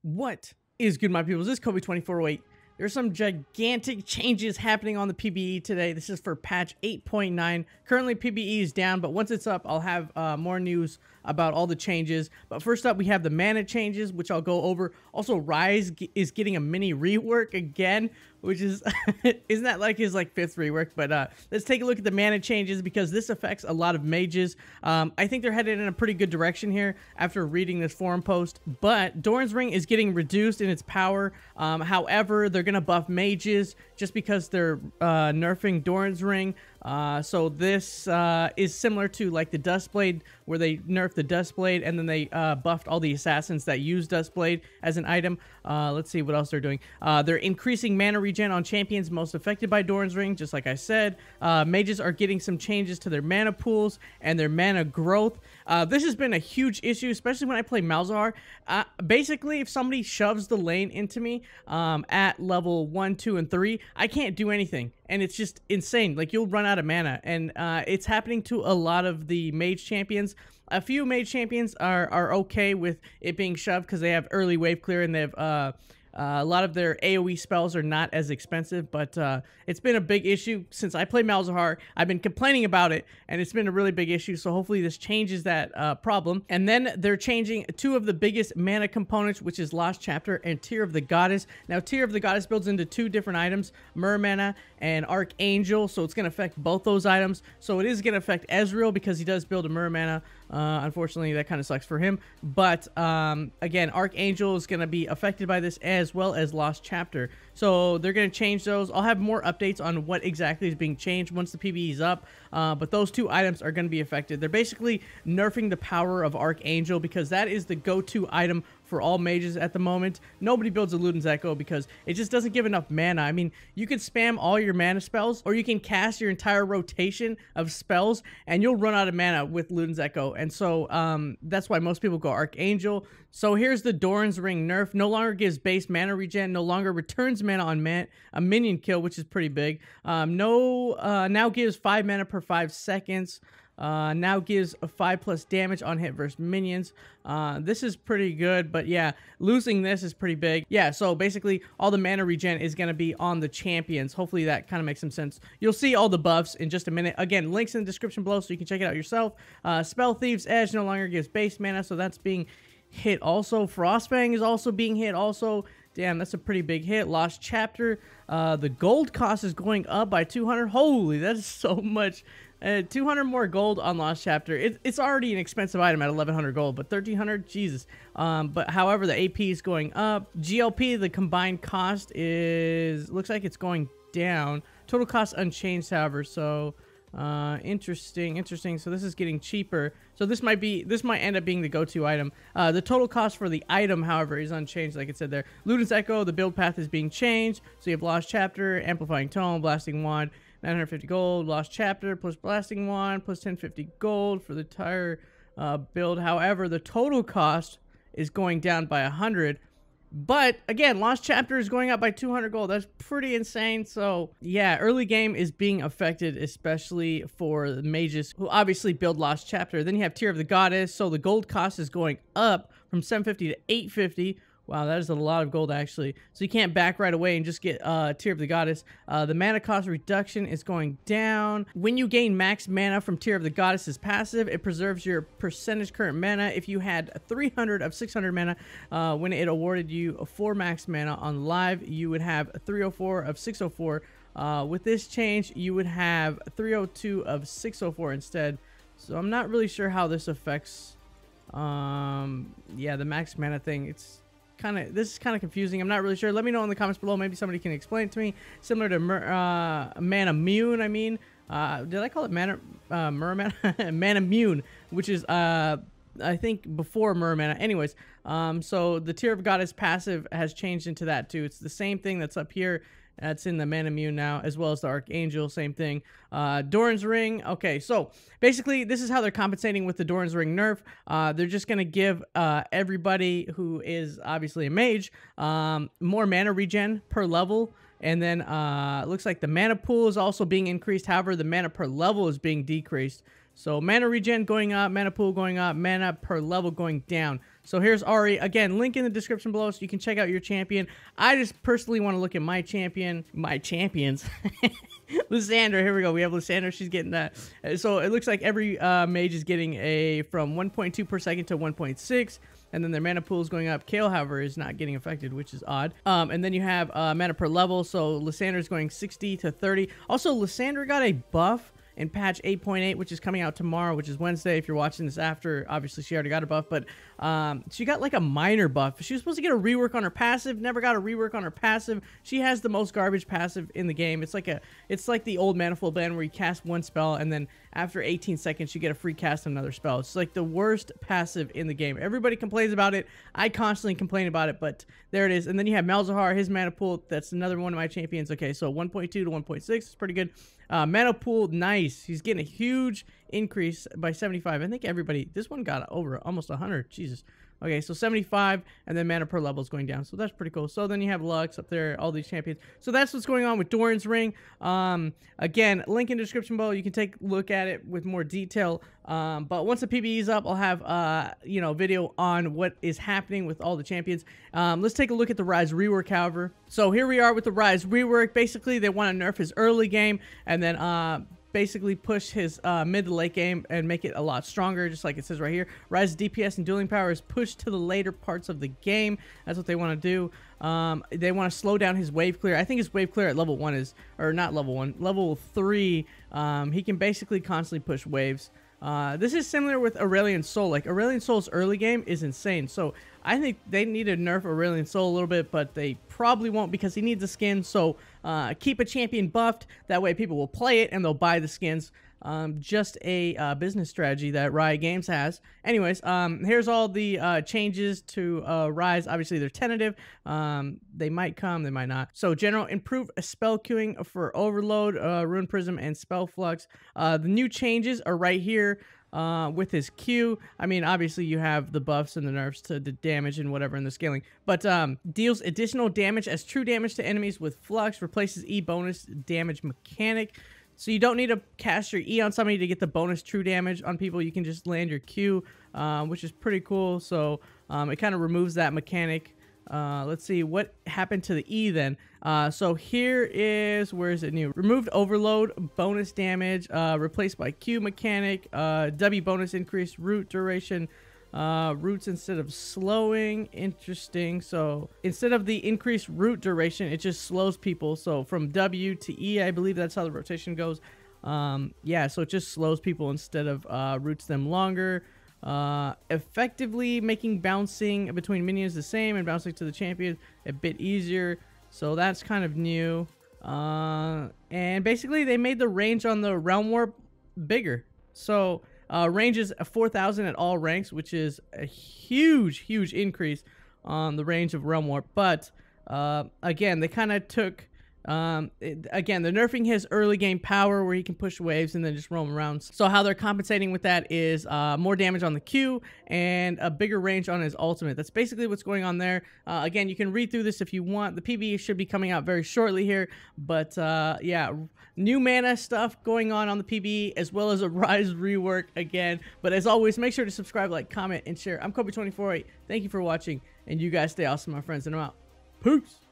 What is good, my people? This is Kobe2408. There's some gigantic changes happening on the PBE today. This is for patch 8.9. Currently, PBE is down, but once it's up, I'll have more news about all the changes. But first up, we have the mana changes, which I'll go over. Also, RYZE is getting a mini rework again, which is, isn't that like his fifth rework? But let's take a look at the mana changes because this affects a lot of mages. I think they're headed in a pretty good direction here after reading this forum post. But Doran's Ring is getting reduced in its power. However, they're going to buff mages just because they're nerfing Doran's Ring. So this is similar to like the Dustblade, where they nerfed the Dustblade and then they buffed all the assassins that use Dustblade as an item. Let's see what else they're doing. They're increasing mana regen on champions most affected by Doran's Ring, just like I said. Mages are getting some changes to their mana pools and their mana growth. This has been a huge issue, especially when I play Malzahar. Basically, if somebody shoves the lane into me at level 1, 2, and 3, I can't do anything. And it's just insane. Like, you'll run out of mana. And it's happening to a lot of the mage champions. A few mage champions are okay with it being shoved because they have early wave clear and they have a lot of their AoE spells are not as expensive, but it's been a big issue since I play Malzahar. I've been complaining about it, and it's been a really big issue, so hopefully this changes that problem. And then they're changing two of the biggest mana components, which is Lost Chapter and Tear of the Goddess. Now, Tear of the Goddess builds into two different items, Mer Mana and Archangel, so it's going to affect both those items. So it is going to affect Ezreal because he does build a Mer Mana. Unfortunately, that kind of sucks for him. But again, Archangel is going to be affected by this as well as Lost Chapter. So they're going to change those. I'll have more updates on what exactly is being changed once the PvE is up. But those two items are going to be affected. They're basically nerfing the power of Archangel because that is the go-to item for all mages at the moment. Nobody builds a Luden's Echo because it just doesn't give enough mana. I mean, you can spam all your mana spells, or you can cast your entire rotation of spells, and you'll run out of mana with Luden's Echo. And so that's why most people go Archangel. So here's the Doran's Ring nerf. No longer gives base mana regen, no longer returns mana on a minion kill, which is pretty big. Now gives 5 mana per 5 seconds. Now gives a 5+ damage on hit versus minions. This is pretty good, but yeah, losing this is pretty big. Yeah, so basically all the mana regen is going to be on the champions. Hopefully that kind of makes some sense. You'll see all the buffs in just a minute. Again, links in the description below so you can check it out yourself. Spell Thieves Edge no longer gives base mana, so that's being hit also. Frostfang is also being hit also. Damn, that's a pretty big hit. Lost Chapter. The gold cost is going up by 200. Holy, that is so much. 200 more gold on Lost Chapter. It's already an expensive item at 1100 gold, but 1300, Jesus. But however, the AP is going up. GLP, the combined cost looks like it's going down. Total cost unchanged, however. So interesting. So this is getting cheaper. So this might end up being the go-to item. The total cost for the item, however, is unchanged, like it said there. Luden's Echo, the build path is being changed. So you have Lost Chapter, Amplifying Tome, Blasting Wand, 950 gold, Lost Chapter, plus Blasting Wand, plus 1050 gold for the entire build. However, the total cost is going down by 100. But again, Lost Chapter is going up by 200 gold. That's pretty insane. So yeah, early game is being affected, especially for the mages who obviously build Lost Chapter. Then you have Tear of the Goddess. So the gold cost is going up from 750 to 850. Wow, that is a lot of gold, actually. So you can't back right away and just get Tear of the Goddess. The mana cost reduction is going down. When you gain max mana from Tear of the Goddess's passive, it preserves your percentage current mana. If you had 300 of 600 mana when it awarded you 4 max mana on live, you would have 304 of 604. With this change, you would have 302 of 604 instead. So I'm not really sure how this affects, yeah, the max mana thing. This is kind of confusing. I'm not really sure. Let me know in the comments below. Maybe somebody can explain it to me. Similar to Mana Mune, I mean. Did I call it Mana Mana Mune, which is I think before Mana. Anyways, so the Tear of Goddess passive has changed into that too. It's the same thing that's up here. That's in the Mana Mune now, as well as the Archangel, same thing. Doran's Ring. Okay, so basically, this is how they're compensating with the Doran's Ring nerf. They're just going to give everybody who is obviously a mage more mana regen per level. And then it looks like the mana pool is also being increased. However, the mana per level is being decreased. So mana regen going up, mana pool going up, mana per level going down. So here's Ari. Again, link in the description below so you can check out your champion. I just personally want to look at my champions. Lysandra, here we go. We have Lysandra. She's getting that. So it looks like every mage is getting a from 1.2 per second to 1.6. And then their mana pool is going up. Kayle, however, is not getting affected, which is odd. And then you have mana per level. So Lysandra is going 60 to 30. Also, Lysandra got a buff in patch 8.8, which is coming out tomorrow, which is Wednesday. If you're watching this after, obviously she already got a buff, but she got like a minor buff. She was supposed to get a rework on her passive, never got a rework on her passive. She has the most garbage passive in the game. It's like the old Manifold ban where you cast one spell and then after 18 seconds you get a free cast another spell. It's like the worst passive in the game. Everybody complains about it. I constantly complain about it, but there it is. And then you have Malzahar, his mana pool. That's another one of my champions. Okay, so 1.2 to 1.6 is pretty good. Mana pool, nice. He's getting a huge increase by 75. I think everybody, this one got over almost 100. Jesus. Okay, so 75, and then mana per level is going down. So that's pretty cool. So then you have Lux up there, all these champions. So that's what's going on with Doran's Ring. Again, link in the description below. You can take a look at it with more detail. But once the PBE is up, I'll have, you know, video on what is happening with all the champions. Let's take a look at the RYZE rework, however. So here we are with the RYZE rework. Basically, they want to nerf his early game and then basically push his mid to late game and make it a lot stronger, just like it says right here. RYZE DPS and dueling power is pushed to the later parts of the game. That's what they want to do. They want to slow down his wave clear. I think his wave clear at level 1 is, or not level 1, level 3. He can basically constantly push waves. This is similar with Aurelion Sol. Like, Aurelion Sol's early game is insane. So I think they need to nerf Aurelion Sol a little bit, but they probably won't because he needs a skin. So keep a champion buffed. That way people will play it and they'll buy the skins. Just a business strategy that Riot Games has. Anyways, here's all the changes to RYZE. Obviously, they're tentative. They might come, they might not. So, general, improve spell queuing for Overload, Rune Prison, and Spell Flux. The new changes are right here. With his Q, I mean, obviously you have the buffs and the nerfs to the damage and whatever in the scaling, but deals additional damage as true damage to enemies with Flux, replaces E bonus damage mechanic. So you don't need to cast your E on somebody to get the bonus true damage on people. You can just land your Q, which is pretty cool. So it kind of removes that mechanic. Let's see what happened to the E then. So here is, where is it new? Removed overload, bonus damage, replaced by Q mechanic, W bonus increase, root duration, roots instead of slowing. Interesting. So instead of the increased root duration, it just slows people. So from W to E, I believe that's how the rotation goes. Yeah, so it just slows people instead of roots them longer. Effectively making bouncing between minions the same and bouncing to the champion a bit easier. So that's kind of new. And basically they made the range on the Realm Warp bigger. So range is 4,000 at all ranks, which is a huge increase on the range of Realm Warp. But again, they kind of took again, they're nerfing his early game power where he can push waves and then just roam around. So how they're compensating with that is more damage on the Q and a bigger range on his ultimate. That's basically what's going on there. Again, you can read through this if you want. The PBE should be coming out very shortly here, but yeah, new mana stuff going on the PBE, as well as a RYZE rework again. But as always, make sure to subscribe, like, comment, and share. I'm Kobe248. Thank you for watching, and you guys stay awesome, my friends, and I'm out. Peace.